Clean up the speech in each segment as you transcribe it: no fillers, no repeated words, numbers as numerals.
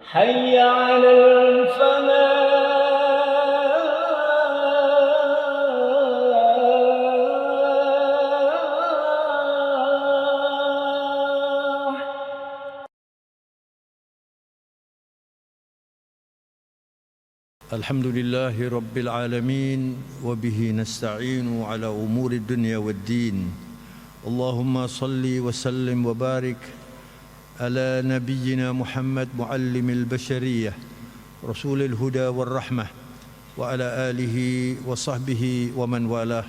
حي على الفلاح. الحمد لله رب العالمين وبه نستعين على أمور الدنيا والدين. اللهم صل وسلم وبارك على نبينا محمد معلم البشرية رسول الهدى والرحمة وعلى آله وصحبه ومن والاه.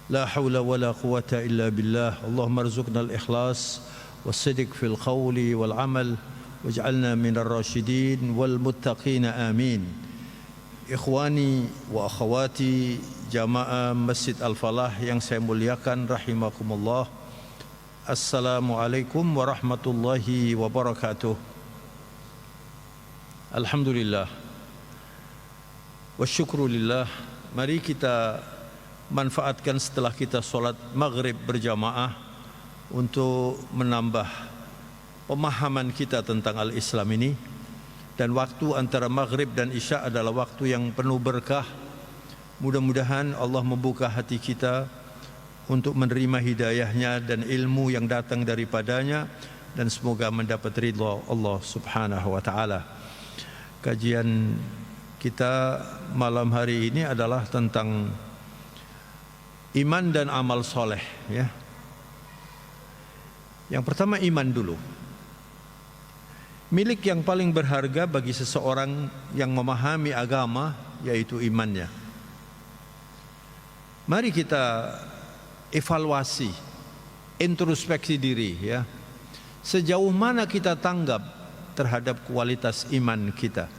لا حول ولا قوة إلا بالله. اللهم ارزقنا الإخلاص والصدق في القول والعمل واجعلنا من الراشدين والمتقين آمين. إخواني وأخواتي jamaah Masjid Al-Falah yang saya muliakan rahimakumullah. Assalamualaikum warahmatullahi wabarakatuh. Alhamdulillah wa syukrulillah. Mari kita manfaatkan setelah kita sholat maghrib berjamaah untuk menambah pemahaman kita tentang al-Islam ini. Dan waktu antara maghrib dan isya adalah waktu yang penuh berkah. Mudah-mudahan Allah membuka hati kita untuk menerima hidayahnya dan ilmu yang datang daripadanya, dan semoga mendapat ridha Allah subhanahu wa ta'ala. Kajian kita malam hari ini adalah tentang iman dan amal soleh, ya. Yang pertama, iman dulu. Milik yang paling berharga bagi seseorang yang memahami agama yaitu imannya. Mari kita evaluasi, introspeksi diri, ya. Sejauh mana kita tanggap terhadap kualitas iman kita.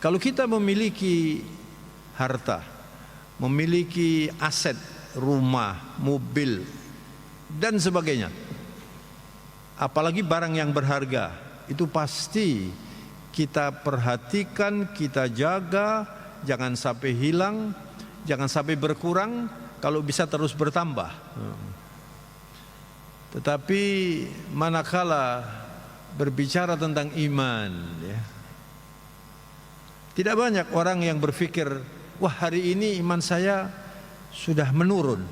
Kalau kita memiliki harta, memiliki aset, rumah, mobil, dan sebagainya, apalagi barang yang berharga, itu pasti kita perhatikan, kita jaga, jangan sampai hilang, jangan sampai berkurang, kalau bisa terus bertambah. Tetapi manakala berbicara tentang iman, ya, tidak banyak orang yang berpikir, wah, hari ini iman saya sudah menurun,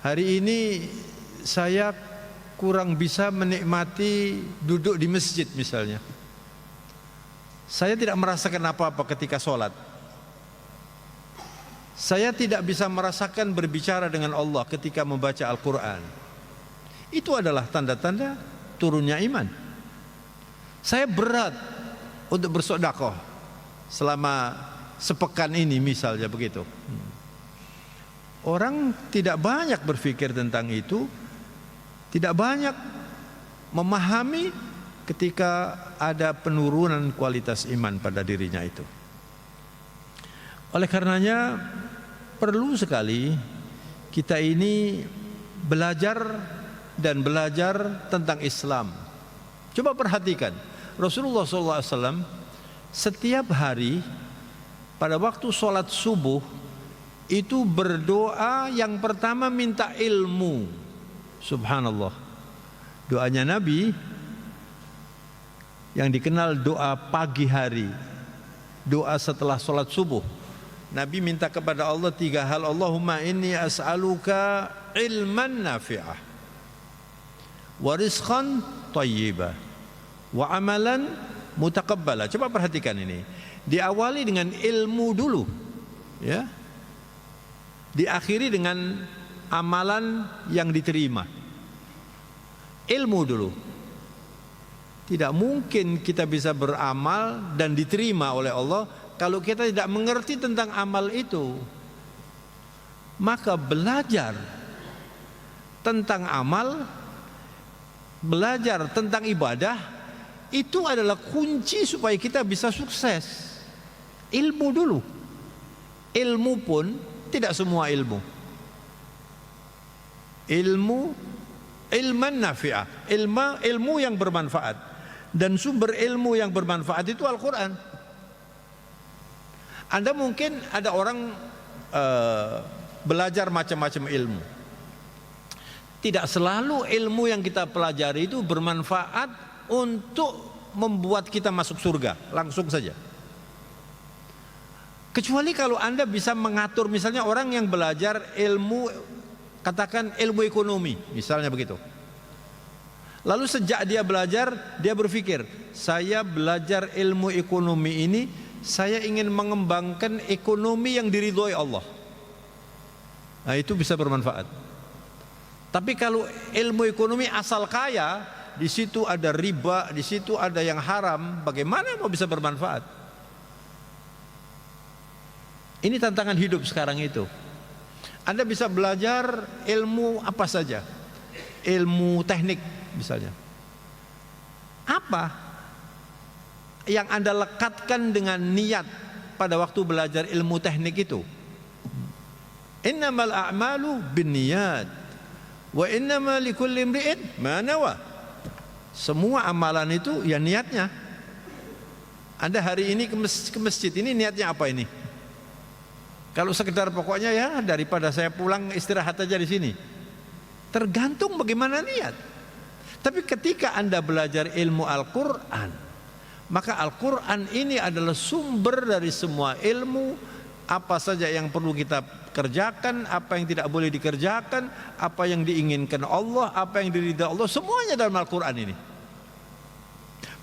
hari ini saya kurang bisa menikmati duduk di masjid misalnya, saya tidak merasakan apa-apa ketika sholat, saya tidak bisa merasakan berbicara dengan Allah ketika membaca Al-Quran. Itu adalah tanda-tanda turunnya iman. Saya berat untuk bersedekah selama sepekan ini misalnya begitu. Orang tidak banyak berpikir tentang itu, tidak banyak memahami ketika ada penurunan kualitas iman pada dirinya itu. Oleh karenanya perlu sekali kita ini belajar dan belajar tentang Islam. Coba perhatikan, Rasulullah SAW setiap hari pada waktu sholat subuh itu berdoa, yang pertama minta ilmu. Subhanallah. Doanya Nabi yang dikenal doa pagi hari, doa setelah sholat subuh. Nabi minta kepada Allah 3 hal. Allahumma inni as'aluka ilman nafi'ah, wa rizqan thayyibah, wa amalan mutaqabbala. Coba perhatikan ini. Diawali dengan ilmu dulu, ya. Diakhiri dengan amalan yang diterima. Ilmu dulu. Tidak mungkin kita bisa beramal dan diterima oleh Allah kalau kita tidak mengerti tentang amal itu. Maka belajar tentang amal, belajar tentang ibadah, itu adalah kunci supaya kita bisa sukses. Ilmu dulu. Ilmu pun tidak semua ilmu. Ilman nafi'ah, ilmu yang bermanfaat. Dan sumber ilmu yang bermanfaat itu Al-Quran. Anda mungkin ada orang belajar macam-macam ilmu. Tidak selalu ilmu yang kita pelajari itu bermanfaat untuk membuat kita masuk surga langsung saja. Kecuali kalau Anda bisa mengatur, misalnya orang yang belajar ilmu, katakan ilmu ekonomi, misalnya begitu. Lalu sejak dia belajar, dia berpikir, saya belajar ilmu ekonomi ini, saya ingin mengembangkan ekonomi yang diridhoi Allah. Nah, itu bisa bermanfaat. Tapi kalau ilmu ekonomi asal kaya, di situ ada riba, di situ ada yang haram, bagaimana mau bisa bermanfaat? Ini tantangan hidup sekarang itu. Anda bisa belajar ilmu apa saja, ilmu teknik misalnya. Apa yang Anda lekatkan dengan niat pada waktu belajar ilmu teknik itu? Innamal a'malu binniyat wa innama likulli imri'in ma nawa. Semua amalan itu ya niatnya. Anda hari ini ke masjid, ini niatnya apa ini? Kalau sekedar pokoknya ya daripada saya pulang istirahat aja di sini. Tergantung bagaimana niat. Tapi ketika Anda belajar ilmu Al-Qur'an, maka Al-Qur'an ini adalah sumber dari semua ilmu. Apa saja yang perlu kita kerjakan, apa yang tidak boleh dikerjakan, apa yang diinginkan Allah, apa yang diridhai Allah, semuanya dalam Al-Qur'an ini.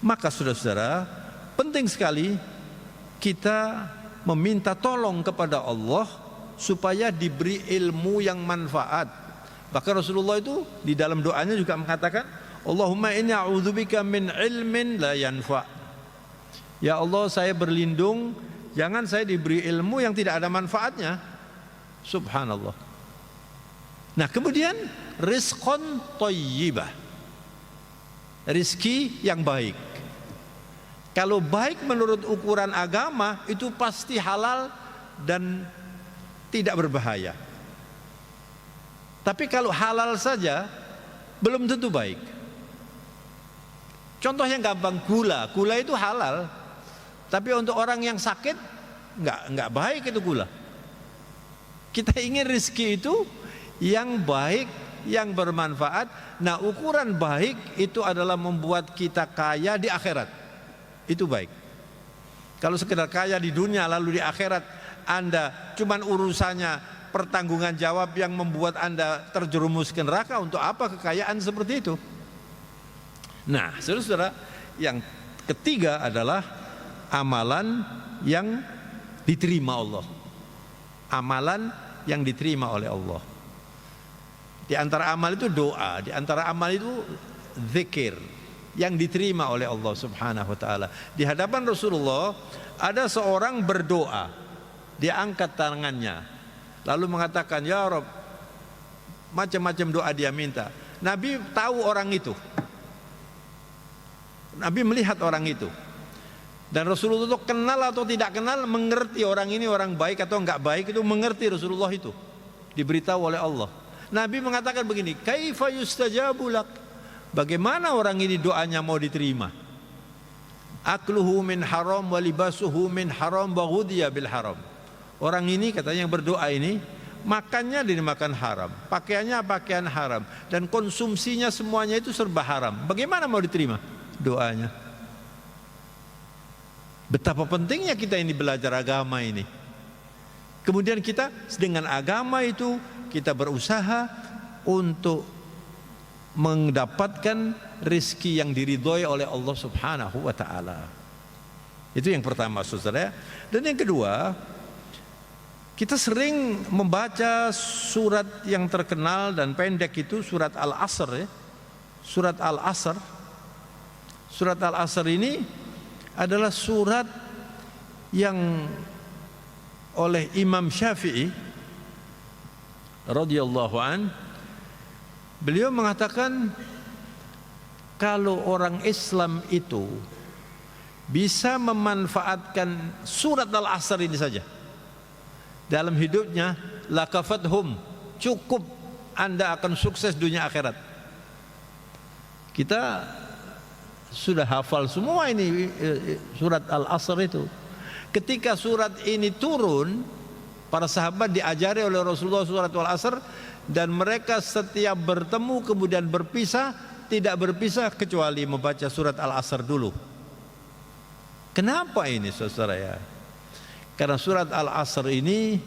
Maka saudara-saudara, penting sekali kita meminta tolong kepada Allah supaya diberi ilmu yang manfaat. Bahkan Rasulullah itu di dalam doanya juga mengatakan, Allahumma inni a'udzubika min ilmin la yanfa. Ya Allah, saya berlindung jangan saya diberi ilmu yang tidak ada manfaatnya. Subhanallah. Nah, kemudian rizqan thayyibah, rizki yang baik. Kalau baik menurut ukuran agama itu pasti halal dan tidak berbahaya. Tapi kalau halal saja belum tentu baik. Contoh yang gampang, gula itu halal, tapi untuk orang yang sakit nggak baik itu gula. Kita ingin rezeki itu yang baik, yang bermanfaat. Nah, ukuran baik itu adalah membuat kita kaya di akhirat. Itu baik. Kalau sekedar kaya di dunia lalu di akhirat Anda cuman urusannya pertanggungan jawab yang membuat Anda terjerumus ke neraka, untuk apa kekayaan seperti itu? Nah, saudara-saudara, yang ketiga adalah amalan yang diterima Allah. Amalan yang diterima oleh Allah. Di antara amal itu doa, di antara amal itu zikir yang diterima oleh Allah Subhanahu wa taala. Di hadapan Rasulullah ada seorang berdoa, dia angkat tangannya lalu mengatakan, ya Rabb, macam-macam doa dia minta. Nabi tahu orang itu, Nabi melihat orang itu, dan Rasulullah itu kenal atau tidak kenal, mengerti orang ini orang baik atau enggak baik, itu mengerti Rasulullah itu, diberitahu oleh Allah. Nabi mengatakan begini, kaifa yustajabu lak, bagaimana orang ini doanya mau diterima? Akluhu min haram wa libasuhu min haram wa ghudhiya bil haram. Orang ini katanya yang berdoa ini, makannya dimakan haram, pakaiannya pakaian haram, dan konsumsinya semuanya itu serba haram. Bagaimana mau diterima doanya? Betapa pentingnya kita ini belajar agama ini. Kemudian kita dengan agama itu kita berusaha untuk mendapatkan rezeki yang diridhoi oleh Allah Subhanahu wa taala. Itu yang pertama, saudara. Dan yang kedua, kita sering membaca surat yang terkenal dan pendek itu surat Al-Asr ya. Surat Al-Asr. Surat Al-Asr ini adalah surat yang oleh Imam Syafi'i radhiyallahu an, beliau mengatakan kalau orang Islam itu bisa memanfaatkan surat Al-Asr ini saja dalam hidupnya, lakafathum, cukup Anda akan sukses dunia akhirat. Kita sudah hafal semua ini surat Al-Asr itu. Ketika surat ini turun, para sahabat diajari oleh Rasulullah surat Al-Asr, dan mereka setiap bertemu kemudian berpisah tidak berpisah kecuali membaca surat Al-Asr dulu. Kenapa ini saudara ya? Karena surat Al-Asr ini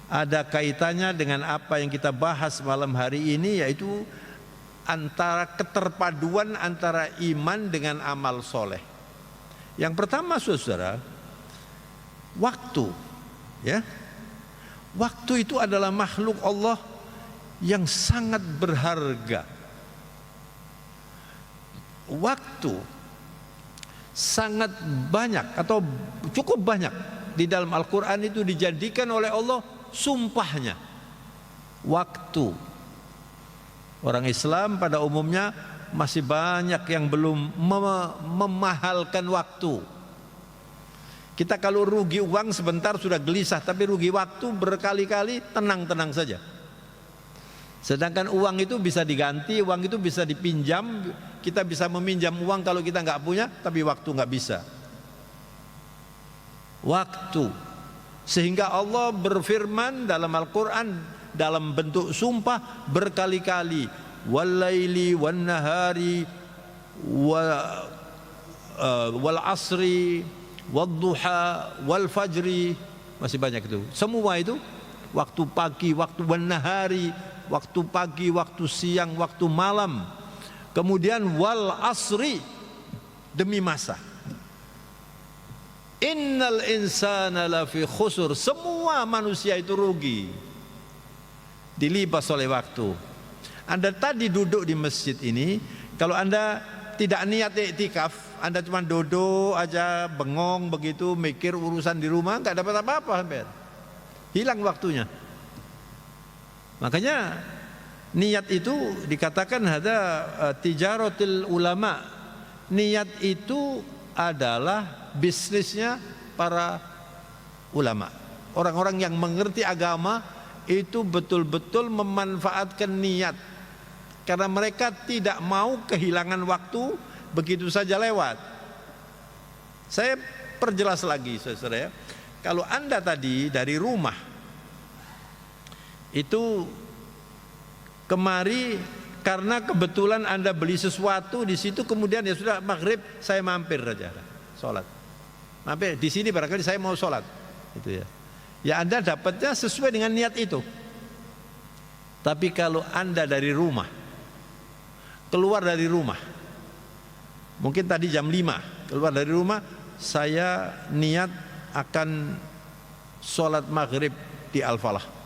ada kaitannya dengan apa yang kita bahas malam hari ini, yaitu antara keterpaduan antara iman dengan amal soleh. Yang pertama saudara, waktu, ya. Waktu itu adalah makhluk Allah yang sangat berharga. Waktu sangat banyak atau cukup banyak di dalam Al-Quran itu dijadikan oleh Allah sumpahnya. Waktu. Orang Islam pada umumnya masih banyak yang belum memahalkan waktu. Kita kalau rugi uang sebentar sudah gelisah, tapi rugi waktu berkali-kali tenang-tenang saja. Sedangkan uang itu bisa diganti, uang itu bisa dipinjam. Kita bisa meminjam uang kalau kita nggak punya, tapi waktu nggak bisa. Waktu. Sehingga Allah berfirman dalam Al-Quran dalam bentuk sumpah berkali-kali, walaili wan nahari wal asri wadduha wal fajri, masih banyak itu. Semua itu waktu pagi, waktu wan nahari, waktu pagi, waktu siang, waktu malam. Kemudian wal asri, demi masa. Innal insana lafi khusur, semua manusia itu rugi, dilibas oleh waktu. Anda tadi duduk di masjid ini, kalau Anda tidak niat iktikaf, Anda cuma duduk aja bengong begitu, mikir urusan di rumah, nggak dapat apa-apa hampir. Hilang waktunya. Makanya niat itu dikatakan ada tijaratul ulama. Niat itu adalah bisnisnya para ulama. Orang-orang yang mengerti agama itu betul-betul memanfaatkan niat, karena mereka tidak mau kehilangan waktu begitu saja lewat. Saya perjelas lagi saudara ya. Kalau Anda tadi dari rumah itu kemari karena kebetulan Anda beli sesuatu di situ, kemudian ya sudah maghrib saya mampir saja sholat. Mampir di sini barangkali saya mau sholat, itu ya. Ya Anda dapatnya sesuai dengan niat itu. Tapi kalau Anda dari rumah, keluar dari rumah, mungkin tadi jam 5 keluar dari rumah, saya niat akan sholat maghrib di Al-Falah.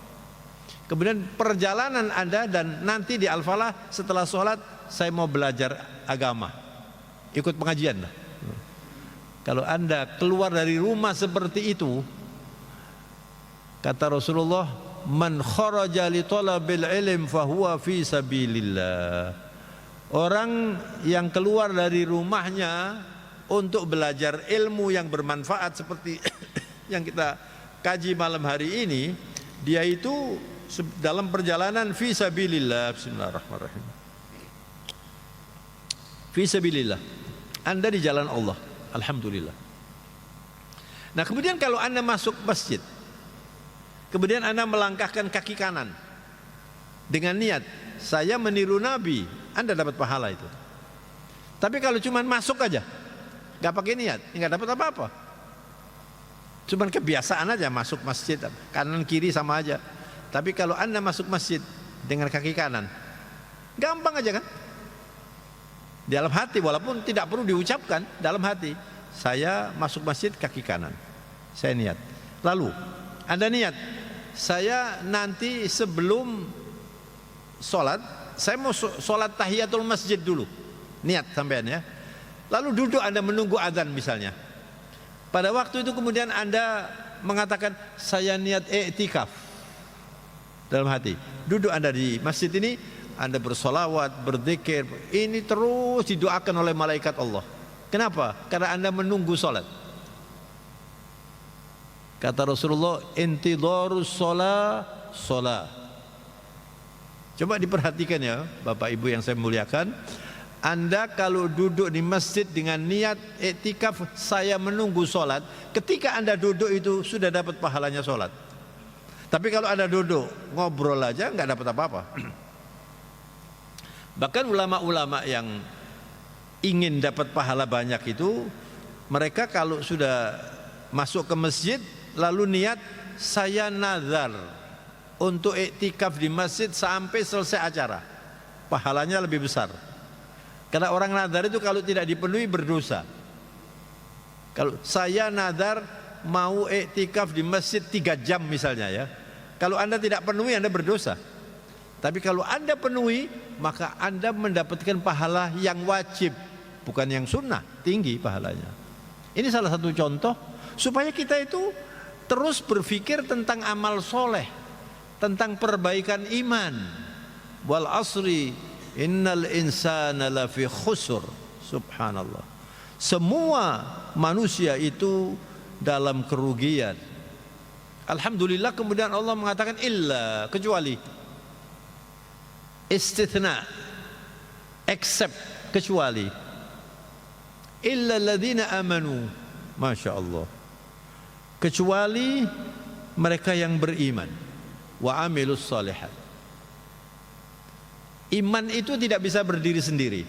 Kemudian perjalanan Anda dan nanti di Al-Falah setelah sholat saya mau belajar agama, ikut pengajian lah. Kalau Anda keluar dari rumah seperti itu, kata Rasulullah, man kharaja li talabil ilm fahuwa fi sabilillah. Orang yang keluar dari rumahnya untuk belajar ilmu yang bermanfaat seperti yang kita kaji malam hari ini, dia itu dalam perjalanan fi sabilillah. Bismillahirrahmanirrahim. Fi sabilillah. Anda di jalan Allah. Alhamdulillah. Nah, kemudian kalau Anda masuk masjid, kemudian Anda melangkahkan kaki kanan dengan niat saya meniru Nabi, Anda dapat pahala itu. Tapi kalau cuma masuk aja, nggak pakai niat, nggak dapat apa-apa. Cuman kebiasaan aja masuk masjid, kanan kiri sama aja. Tapi kalau Anda masuk masjid dengan kaki kanan, gampang aja kan? Dalam hati, walaupun tidak perlu diucapkan, dalam hati saya masuk masjid kaki kanan, saya niat. Lalu Anda niat, saya nanti sebelum sholat, saya mau sholat tahiyatul masjid dulu, niat sampean ya. Lalu duduk Anda menunggu adzan misalnya. Pada waktu itu kemudian Anda mengatakan saya niat i'tikaf dalam hati. Duduk Anda di masjid ini, Anda bersolawat, berzikir, ini terus didoakan oleh malaikat Allah. Kenapa? Karena Anda menunggu sholat. Kata Rasulullah, intidharus sholat. Coba diperhatikan ya Bapak Ibu yang saya muliakan. Anda kalau duduk di masjid dengan niat iktikaf, saya menunggu sholat, ketika Anda duduk itu sudah dapat pahalanya sholat. Tapi kalau Anda duduk ngobrol aja nggak dapat apa-apa. Bahkan ulama-ulama yang ingin dapat pahala banyak itu, mereka kalau sudah masuk ke masjid lalu niat, saya nazar untuk iktikaf di masjid sampai selesai acara, pahalanya lebih besar. Karena orang nazar itu kalau tidak dipenuhi berdosa. Kalau saya nazar mau iktikaf di masjid 3 jam misalnya ya, kalau Anda tidak penuhi Anda berdosa. Tapi kalau Anda penuhi, maka Anda mendapatkan pahala yang wajib, bukan yang sunnah, tinggi pahalanya. Ini salah satu contoh supaya kita itu terus berpikir tentang amal soleh, tentang perbaikan iman. Wal asri innal insana lafi khusr. Subhanallah. Semua manusia itu dalam kerugian. Alhamdulillah kemudian Allah mengatakan illa, kecuali, istithna, except, kecuali, illa alladzina amanu, masya Allah, kecuali mereka yang beriman, wa amilus salihat. Iman itu tidak bisa berdiri sendiri.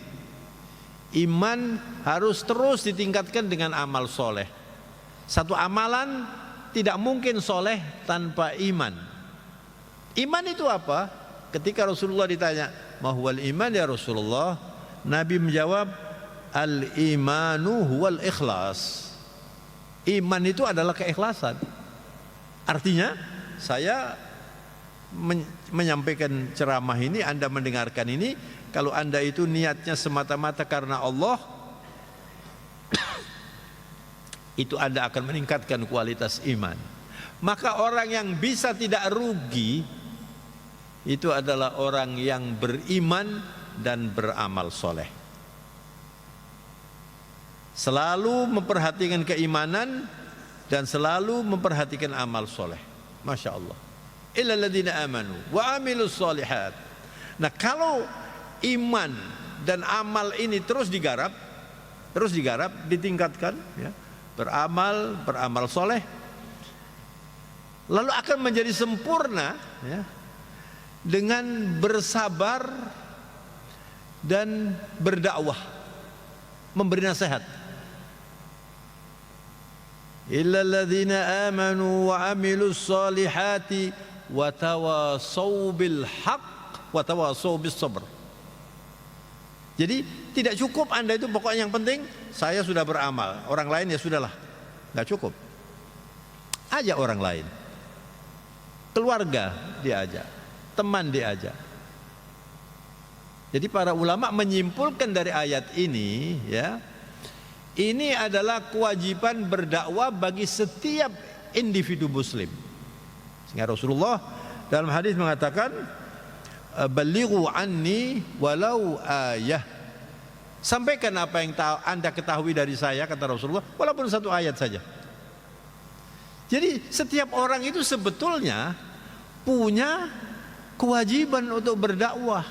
Iman harus terus ditingkatkan dengan amal soleh. Satu amalan tidak mungkin soleh tanpa iman. Iman itu apa? Ketika Rasulullah ditanya, mahwal iman ya Rasulullah, Nabi menjawab, al-imanu huwal ikhlas. Iman itu adalah keikhlasan. Artinya saya menyampaikan ceramah ini, Anda mendengarkan ini, kalau Anda itu niatnya semata-mata karena Allah, itu Anda akan meningkatkan kualitas iman. Maka orang yang bisa tidak rugi itu adalah orang yang beriman dan beramal soleh. Selalu memperhatikan keimanan dan selalu memperhatikan amal soleh. Masya Allah. Illal ladzina amanu wa amilus solihat. Nah, kalau iman dan amal ini terus digarap, ditingkatkan, ya, beramal soleh, lalu akan menjadi sempurna, ya, dengan bersabar dan berdakwah, memberi nasihat. Illal ladzina amanu wa amilus solihati wa tawasaw bil haqq wa tawasaw bis sabr. Jadi tidak cukup Anda itu pokoknya yang penting saya sudah beramal, orang lain ya sudahlah. Enggak cukup. Ajak orang lain. Keluarga diajak, teman diajak. Jadi para ulama menyimpulkan dari ayat ini, ya, ini adalah kewajiban berdakwah bagi setiap individu muslim. Sehingga Rasulullah dalam hadis mengatakan, balighu anni walau ayah. Sampaikan apa yang Anda ketahui dari saya, kata Rasulullah, walaupun satu ayat saja. Jadi setiap orang itu sebetulnya punya kewajiban untuk berdakwah.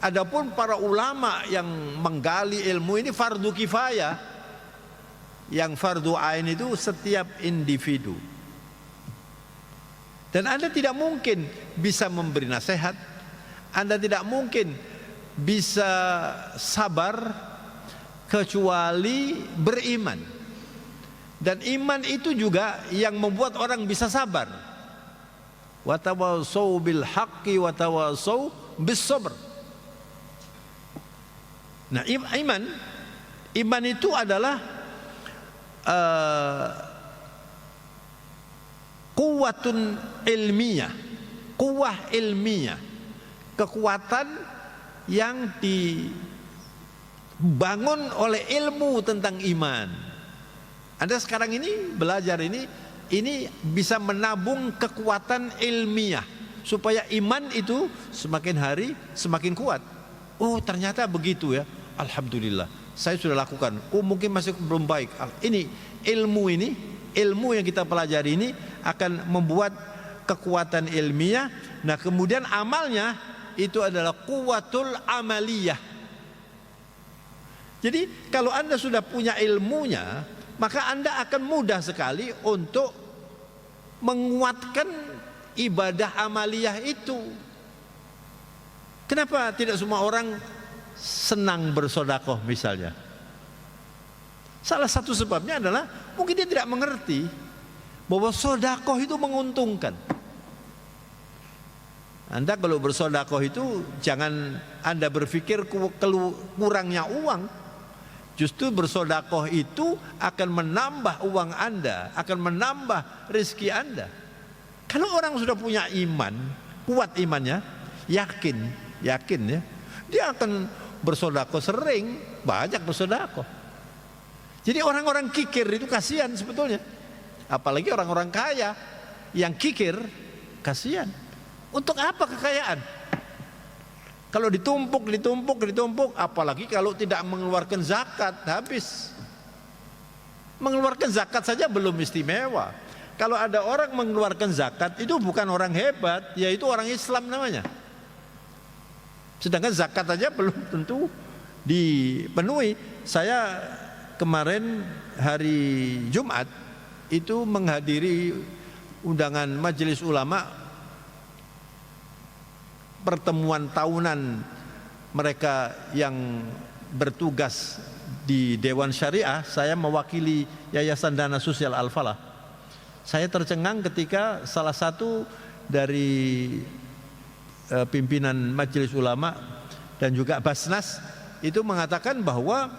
Adapun para ulama yang menggali ilmu ini fardu kifayah. Yang fardu ain itu setiap individu. Dan Anda tidak mungkin bisa memberi nasihat, Anda tidak mungkin bisa sabar kecuali beriman. Dan iman itu juga yang membuat orang bisa sabar. Wa tawasaw bil haqqi wa tawasaw bis sabr. Nah, iman itu adalah kuwatun ilmiah, kuwah ilmiah, kekuatan yang dibangun oleh ilmu tentang iman. Anda sekarang ini belajar ini bisa menabung kekuatan ilmiah supaya iman itu semakin hari semakin kuat. Oh, ternyata begitu ya. Alhamdulillah, saya sudah lakukan. Oh, mungkin masih belum baik. Ini ilmu yang kita pelajari ini akan membuat kekuatan ilmiah. Nah, kemudian amalnya itu adalah kuwatul amaliyah. Jadi kalau Anda sudah punya ilmunya, maka Anda akan mudah sekali untuk menguatkan ibadah amaliyah itu. Kenapa tidak semua orang senang bersodakoh misalnya? Salah satu sebabnya adalah mungkin dia tidak mengerti bahwa sodakoh itu menguntungkan. Anda kalau bersodakoh itu jangan Anda berpikir kurangnya uang. Justru bersodakoh itu akan menambah uang Anda, akan menambah rezeki Anda. Kalau orang sudah punya iman, kuat imannya, yakin ya, dia akan bersodakoh sering, banyak bersodakoh. Jadi orang-orang kikir itu kasihan sebetulnya. Apalagi orang-orang kaya yang kikir, kasihan. Untuk apa kekayaan? Kalau ditumpuk, apalagi kalau tidak mengeluarkan zakat, habis. Mengeluarkan zakat saja belum istimewa. Kalau ada orang mengeluarkan zakat, itu bukan orang hebat, yaitu orang Islam namanya. Sedangkan zakat saja belum tentu dipenuhi. Saya kemarin hari Jumat itu menghadiri undangan Majelis Ulama, pertemuan tahunan mereka yang bertugas di Dewan Syariah. Saya mewakili Yayasan Dana Sosial Al-Falah. Saya tercengang ketika salah satu dari pimpinan Majelis Ulama dan juga Basnas itu mengatakan bahwa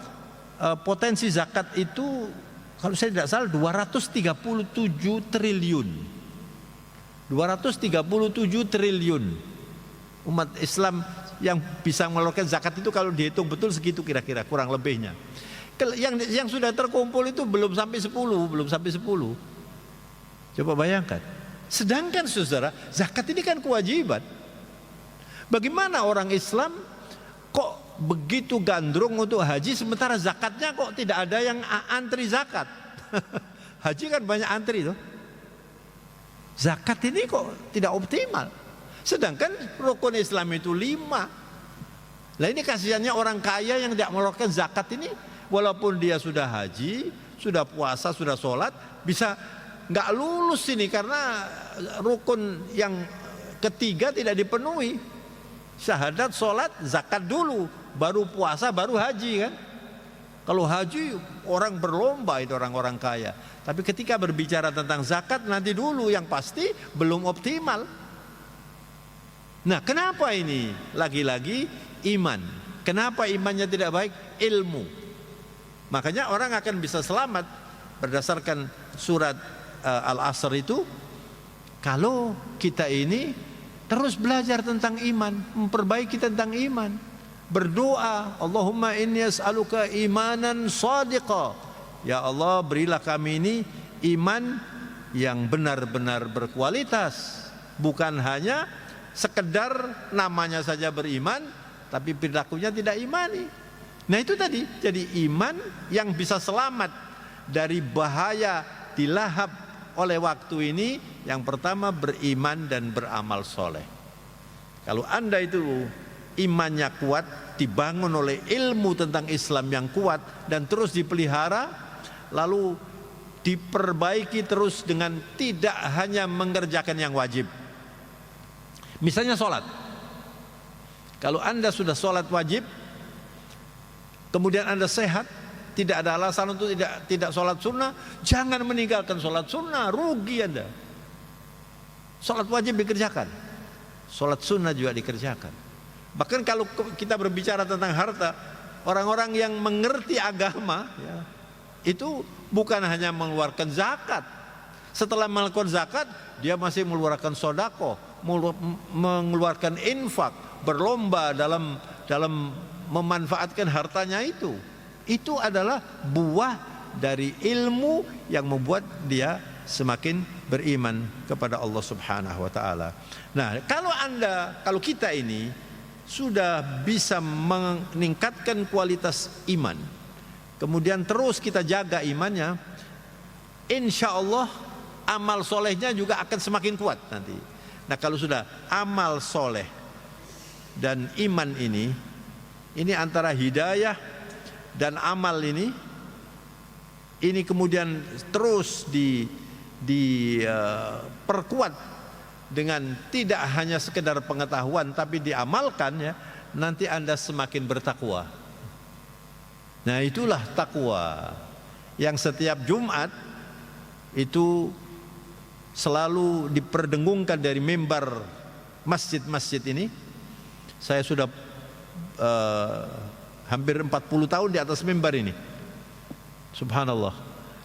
potensi zakat itu kalau saya tidak salah 237 triliun. 237 triliun umat Islam yang bisa mengeluarkan zakat itu kalau dihitung betul segitu kira-kira kurang lebihnya. Yang sudah terkumpul itu belum sampai 10. Coba bayangkan. Sedangkan saudara, zakat ini kan kewajiban. Bagaimana orang Islam kok begitu gandrung untuk haji sementara zakatnya kok tidak ada yang antri zakat? Haji kan banyak antri tuh. Zakat ini kok tidak optimal. Sedangkan rukun Islam itu 5. Nah ini kasihannya orang kaya yang tidak mengeluarkan zakat ini, walaupun dia sudah haji, sudah puasa, sudah sholat, bisa nggak lulus ini karena rukun yang ketiga tidak dipenuhi. Syahadat, sholat, zakat dulu, baru puasa, baru haji kan. Kalau haji orang berlomba itu orang-orang kaya. Tapi ketika berbicara tentang zakat nanti dulu yang pasti belum optimal. Nah kenapa ini? Lagi-lagi iman. Kenapa imannya tidak baik? Ilmu. Makanya orang akan bisa selamat berdasarkan surat Al-Asr itu kalau kita ini terus belajar tentang iman, memperbaiki tentang iman, berdoa, Allahumma inni as'aluka imanan shadiqa. Ya Allah, berilah kami ini iman yang benar-benar berkualitas, bukan hanya sekedar namanya saja beriman tapi perilakunya tidak imani. Nah itu tadi, jadi iman yang bisa selamat dari bahaya dilahap oleh waktu ini, yang pertama beriman dan beramal soleh. Kalau Anda itu imannya kuat, dibangun oleh ilmu tentang Islam yang kuat dan terus dipelihara, lalu diperbaiki terus dengan tidak hanya mengerjakan yang wajib. Misalnya sholat. Kalau Anda sudah sholat wajib, kemudian Anda sehat, tidak ada alasan untuk tidak sholat sunnah, jangan meninggalkan sholat sunnah, rugi Anda. Sholat wajib dikerjakan, sholat sunnah juga dikerjakan. Bahkan kalau kita berbicara tentang harta, orang-orang yang mengerti agama ya, itu bukan hanya mengeluarkan zakat. Setelah mengeluarkan zakat, dia masih mengeluarkan sodako, mengeluarkan infak, berlomba dalam memanfaatkan hartanya itu. Itu adalah buah dari ilmu yang membuat dia semakin beriman kepada Allah Subhanahu wa taala. Nah, kalau kita ini sudah bisa meningkatkan kualitas iman, kemudian terus kita jaga imannya, insya Allah amal solehnya juga akan semakin kuat nanti. Nah kalau sudah amal soleh dan iman ini antara hidayah dan amal ini kemudian terus diperkuat dengan tidak hanya sekedar pengetahuan tapi diamalkan ya, nanti Anda semakin bertakwa. Nah, itulah takwa yang setiap Jumat itu selalu diperdengungkan dari mimbar masjid-masjid ini. Saya sudah hampir 40 tahun di atas mimbar ini. Subhanallah.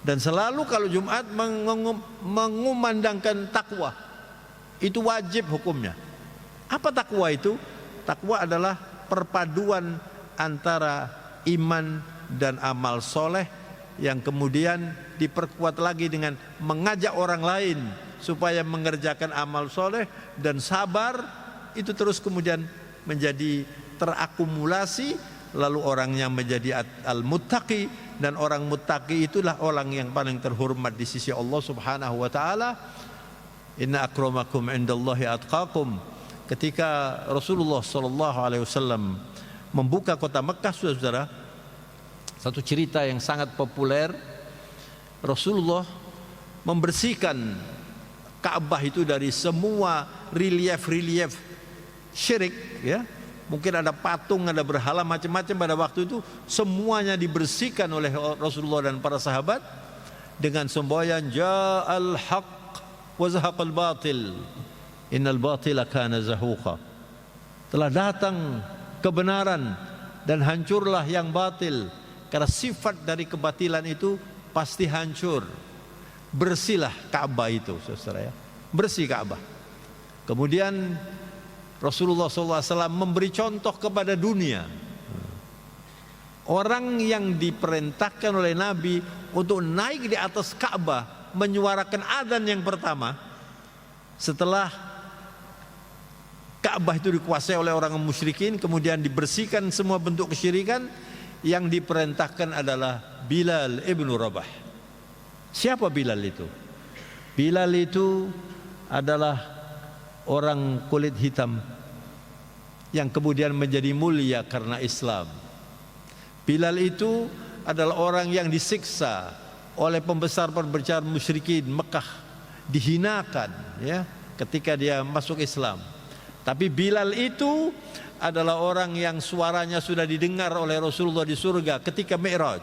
Dan selalu kalau Jumat mengumandangkan takwa. Itu wajib hukumnya. Apa takwa itu? Takwa adalah perpaduan antara iman dan amal soleh yang kemudian diperkuat lagi dengan mengajak orang lain supaya mengerjakan amal soleh, dan sabar itu terus kemudian menjadi terakumulasi, lalu orangnya menjadi al-muttaqi, dan orang muttaqi itulah orang yang paling terhormat di sisi Allah Subhanahu wa taala. Inna akramakum indallahi atqakum. Ketika Rasulullah sallallahu alaihi wasallam membuka kota Mekah, saudara, satu cerita yang sangat populer, Rasulullah membersihkan Ka'bah itu dari semua relief syirik, ya. Mungkin ada patung, ada berhala macam-macam pada waktu itu, semuanya dibersihkan oleh Rasulullah dan para sahabat dengan semboyan ja'al haqq wa zahaqal batil innal batila kana zahuqa. Telah datang kebenaran dan hancurlah yang batil, karena sifat dari kebatilan itu pasti hancur. Bersihlah Ka'bah itu, saudara, ya. Bersih Ka'bah. Kemudian Rasulullah SAW memberi contoh kepada dunia. Orang yang diperintahkan oleh Nabi untuk naik di atas Ka'bah menyuarakan adzan yang pertama setelah Ka'bah itu dikuasai oleh orang musyrikin, kemudian dibersihkan semua bentuk kesyirikan, yang diperintahkan adalah Bilal ibnu Rabah. Siapa Bilal itu? Bilal itu adalah orang kulit hitam yang kemudian menjadi mulia karena Islam. Bilal itu adalah orang yang disiksa oleh pembesar-pembesar musyrikin Mekah, dihinakan, ya, ketika dia masuk Islam. Tapi Bilal itu adalah orang yang suaranya sudah didengar oleh Rasulullah di surga ketika Mi'raj.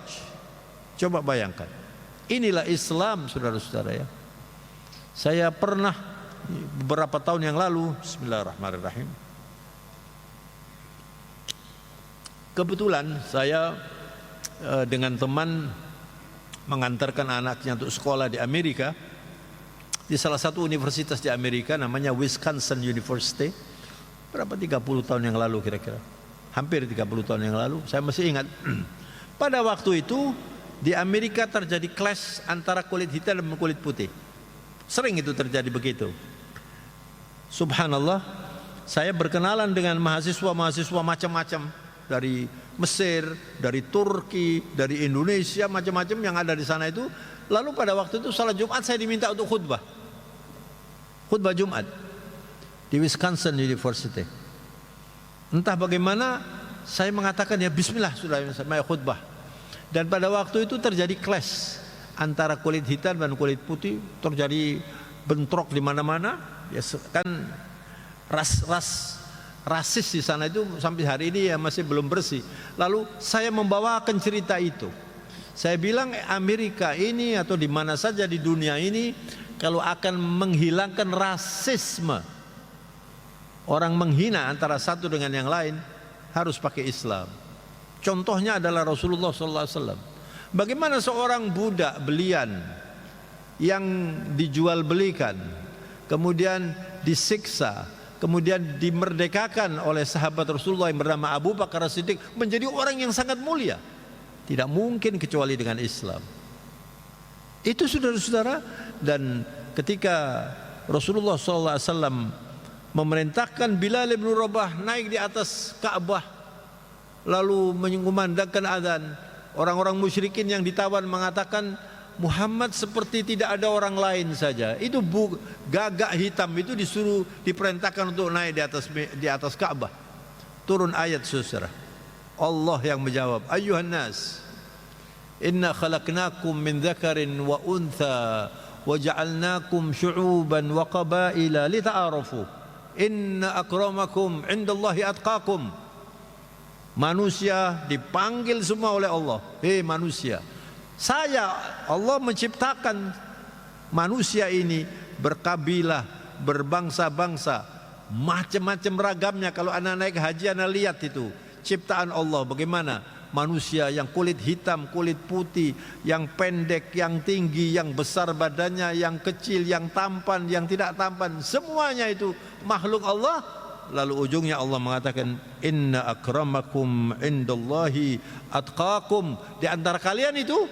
Coba bayangkan. Inilah Islam, saudara-saudara, ya. Saya pernah beberapa tahun yang lalu, bismillahirrahmanirrahim, kebetulan saya dengan teman mengantarkan anaknya untuk sekolah di Amerika, di salah satu universitas di Amerika namanya Wisconsin University. Berapa 30 tahun yang lalu kira-kira, hampir 30 tahun yang lalu, saya masih ingat. Pada waktu itu di Amerika terjadi clash antara kulit hitam dan kulit putih. Sering itu terjadi begitu. Subhanallah, saya berkenalan dengan mahasiswa-mahasiswa macam-macam dari Mesir, dari Turki, dari Indonesia, macam-macam yang ada di sana itu. Lalu pada waktu itu salat Jumat saya diminta untuk khutbah Jumat di Wisconsin University. Entah bagaimana saya mengatakan, ya bismillah, sudah saya khutbah. Dan pada waktu itu terjadi clash antara kulit hitam dan kulit putih, terjadi bentrok di mana-mana. Ya, kan rasis di sana itu sampai hari ini ya masih belum bersih. Lalu saya membawakan cerita itu. Saya bilang Amerika ini atau di mana saja di dunia ini, kalau akan menghilangkan rasisme, orang menghina antara satu dengan yang lain, harus pakai Islam. Contohnya adalah Rasulullah SAW. Bagaimana seorang budak belian yang dijual belikan, kemudian disiksa, kemudian dimerdekakan oleh sahabat Rasulullah yang bernama Abu Bakar As-Siddiq, menjadi orang yang sangat mulia. Tidak mungkin kecuali dengan Islam. Itu saudara-saudara. Dan ketika Rasulullah SAW memerintahkan Bilal bin Rabah naik di atas Ka'bah, lalu mengumandangkan adzan, orang-orang musyrikin yang ditawan mengatakan Muhammad seperti tidak ada orang lain saja. Itu gagak hitam itu diperintahkan untuk naik di atas Ka'bah. Turun ayat, saudara. Allah yang menjawab, ayyuhan nas, inna khalaqnakum min dzakarin wa untha wa ja'alnakum syu'uban wa qabaila lita'arafu inna akramakum indallahi atqakum. Manusia dipanggil semua oleh Allah. Hei manusia, Allah menciptakan manusia ini berkabilah, berbangsa-bangsa, macam-macam ragamnya. Kalau anak naik haji, anak lihat itu ciptaan Allah bagaimana. Manusia yang kulit hitam, kulit putih, yang pendek, yang tinggi, yang besar badannya, yang kecil, yang tampan, yang tidak tampan, semuanya itu makhluk Allah. Lalu ujungnya Allah mengatakan, inna akramakum indallahi atqakum. Di antara kalian itu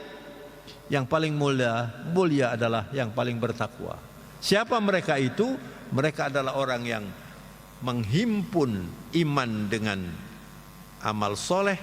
yang paling mulia adalah yang paling bertakwa. Siapa mereka itu? Mereka adalah orang yang menghimpun iman dengan amal soleh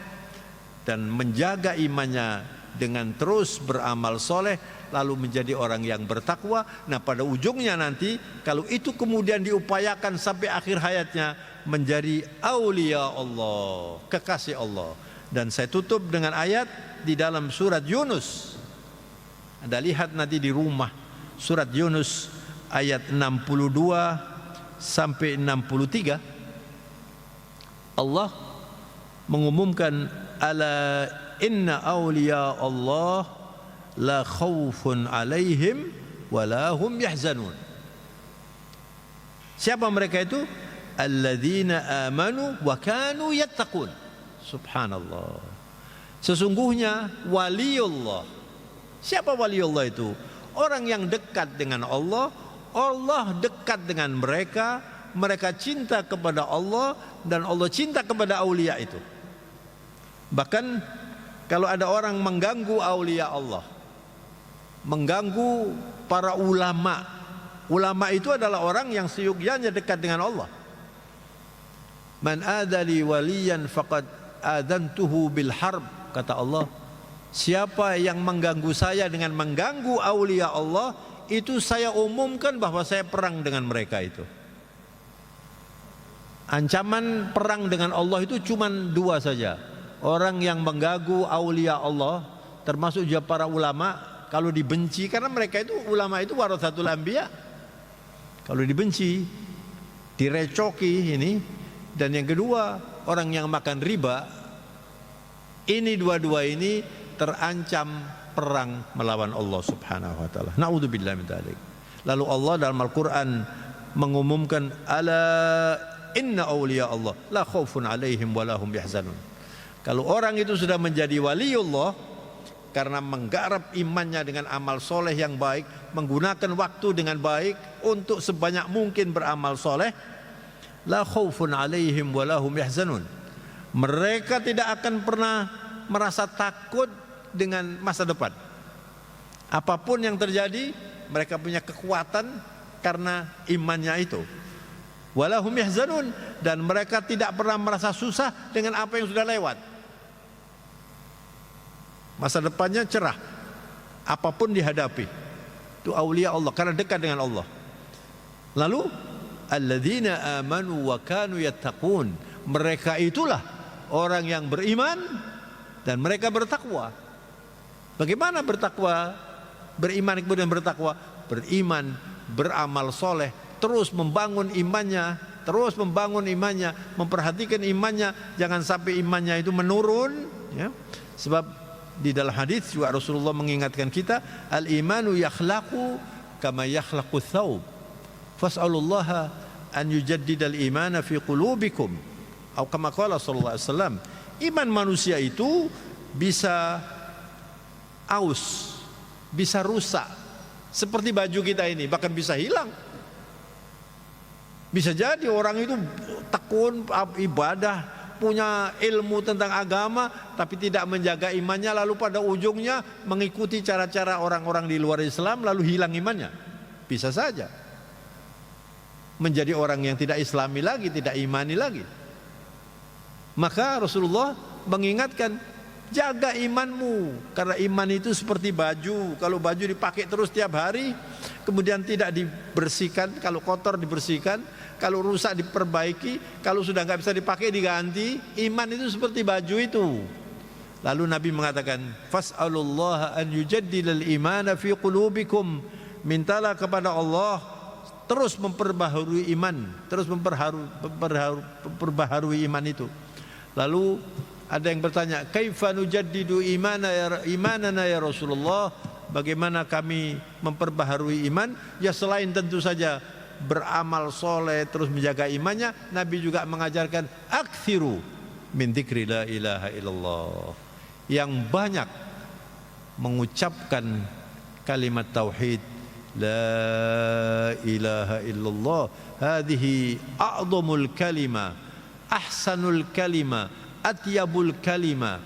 dan menjaga imannya dengan terus beramal soleh, lalu menjadi orang yang bertakwa. Nah, pada ujungnya nanti kalau itu kemudian diupayakan sampai akhir hayatnya, menjadi aulia Allah, kekasih Allah. Dan saya tutup dengan ayat di dalam surat Yunus. Anda lihat nanti di rumah, surat Yunus ayat 62 sampai 63. Allah mengumumkan, ala inna awliya Allah la khawfun alaihim wa la hum yahzanun. Siapa mereka itu? Alladzina amanu wa kanu yattaqun. Subhanallah. Sesungguhnya waliullah. Siapa waliullah itu? Orang yang dekat dengan Allah, Allah dekat dengan mereka, mereka cinta kepada Allah dan Allah cinta kepada aulia itu. Bahkan kalau ada orang mengganggu aulia Allah, mengganggu para ulama, ulama itu adalah orang yang seyogyanya dekat dengan Allah. Man adali waliyan faqad adantuhu bil harb, kata Allah. Siapa yang mengganggu saya dengan mengganggu aulia Allah, itu saya umumkan bahwa saya perang dengan mereka itu. Ancaman perang dengan Allah itu cuma dua saja. Orang yang mengganggu aulia Allah, termasuk juga para ulama, kalau dibenci, karena mereka itu ulama itu warathatul anbiya. Kalau dibenci, direcoki ini. Dan yang kedua, orang yang makan riba, ini dua-dua ini terancam perang melawan Allah Subhanahu wa taala. Na'udzubillah min dzalik. Lalu Allah dalam Al-Qur'an mengumumkan, ala inna awliya Allah la khaufun alaihim wa lahum yahzanun. Kalau orang itu sudah menjadi waliullah karena menggarap imannya dengan amal soleh yang baik, menggunakan waktu dengan baik untuk sebanyak mungkin beramal soleh, la khaufun alaihim wa lahum yahzanun. Mereka tidak akan pernah merasa takut dengan masa depan. Apapun yang terjadi, mereka punya kekuatan karena imannya itu. Walahum yahzanun, dan mereka tidak pernah merasa susah dengan apa yang sudah lewat. Masa depannya cerah, apapun dihadapi. Itu aulia Allah karena dekat dengan Allah. Lalu alladzina amanu wa kanu yattaqun, mereka itulah orang yang beriman dan mereka bertakwa. Bagaimana bertakwa? Beriman kemudian bertakwa. Beriman, beramal soleh, terus membangun imannya, memperhatikan imannya, jangan sampai imannya itu menurun, ya. Sebab di dalam hadis juga Rasulullah mengingatkan kita, al-imanu yakhlaqu kama yakhlaqu thawb. Fas'alullaha an yujaddidal imana fi qulubikum. Atau kama qala sallallahu alaihi wasallam, iman manusia itu bisa aus, bisa rusak, seperti baju kita ini, bahkan bisa hilang. Bisa jadi orang itu tekun ibadah, punya ilmu tentang agama, tapi tidak menjaga imannya, lalu pada ujungnya mengikuti cara-cara orang-orang di luar Islam, lalu hilang imannya. Bisa saja menjadi orang yang tidak islami lagi, tidak imani lagi. Maka Rasulullah mengingatkan, jaga imanmu, karena iman itu seperti baju. Kalau baju dipakai terus tiap hari, kemudian tidak dibersihkan, kalau kotor dibersihkan, kalau rusak diperbaiki, kalau sudah nggak bisa dipakai diganti. Iman itu seperti baju itu. Lalu Nabi mengatakan, fas'alullaha an yujaddidal imana fi qulubikum, mintalah kepada Allah terus memperbaharui iman, terus memperbaharui iman itu. Lalu Ada yang bertanya, kaifa nujaddidu imanana ya Rasulullah? Bagaimana kami memperbaharui iman? Ya selain tentu saja beramal soleh terus menjaga imannya, Nabi juga mengajarkan aktsiru min dzikri la ilaha illallah. Yang banyak mengucapkan kalimat tauhid la ilaha illallah. Hadhihi a'dhamul kalima, ahsanul kalima, atyabul kalima.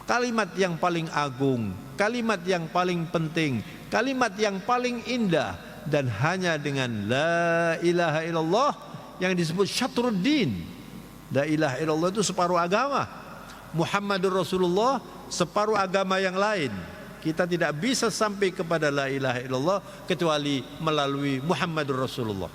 Kalimat yang paling agung, kalimat yang paling penting, kalimat yang paling indah, dan hanya dengan la ilaha illallah yang disebut syatruddin. La ilaha illallah itu separuh agama. Muhammadur Rasulullah separuh agama yang lain. Kita tidak bisa sampai kepada la ilaha illallah kecuali melalui Muhammadur Rasulullah,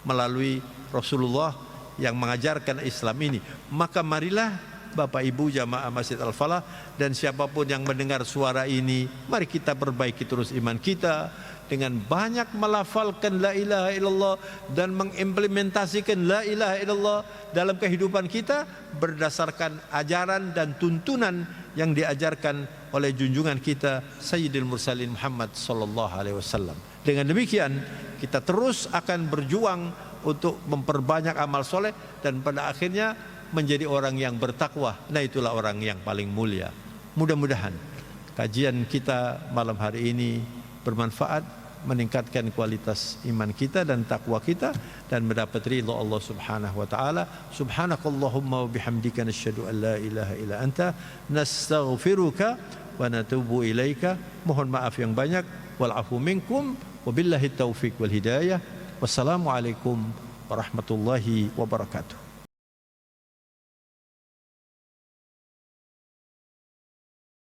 melalui Rasulullah yang mengajarkan Islam ini. Maka marilah Bapak Ibu jamaah Masjid Al-Falah dan siapapun yang mendengar suara ini, mari kita perbaiki terus iman kita dengan banyak melafalkan la ilaha illallah dan mengimplementasikan la ilaha illallah dalam kehidupan kita berdasarkan ajaran dan tuntunan yang diajarkan oleh junjungan kita Sayyidil Mursalin Muhammad sallallahu alaihi wasallam. Dengan demikian kita terus akan berjuang untuk memperbanyak amal soleh dan pada akhirnya menjadi orang yang bertakwa. Nah, itulah orang yang paling mulia. Mudah-mudahan kajian kita malam hari ini bermanfaat, meningkatkan kualitas iman kita dan takwa kita dan mendapat ridha Allah Subhanahu wa taala. Subhanakallahumma wa bihamdika nasyhadu an la ilaha illa anta nastaghfiruka wa natubu ilaika. Mohon maaf yang banyak. Wal afu minkum wa billahi taufiq wal hidayah. Wassalamualaikum warahmatullahi wabarakatuh.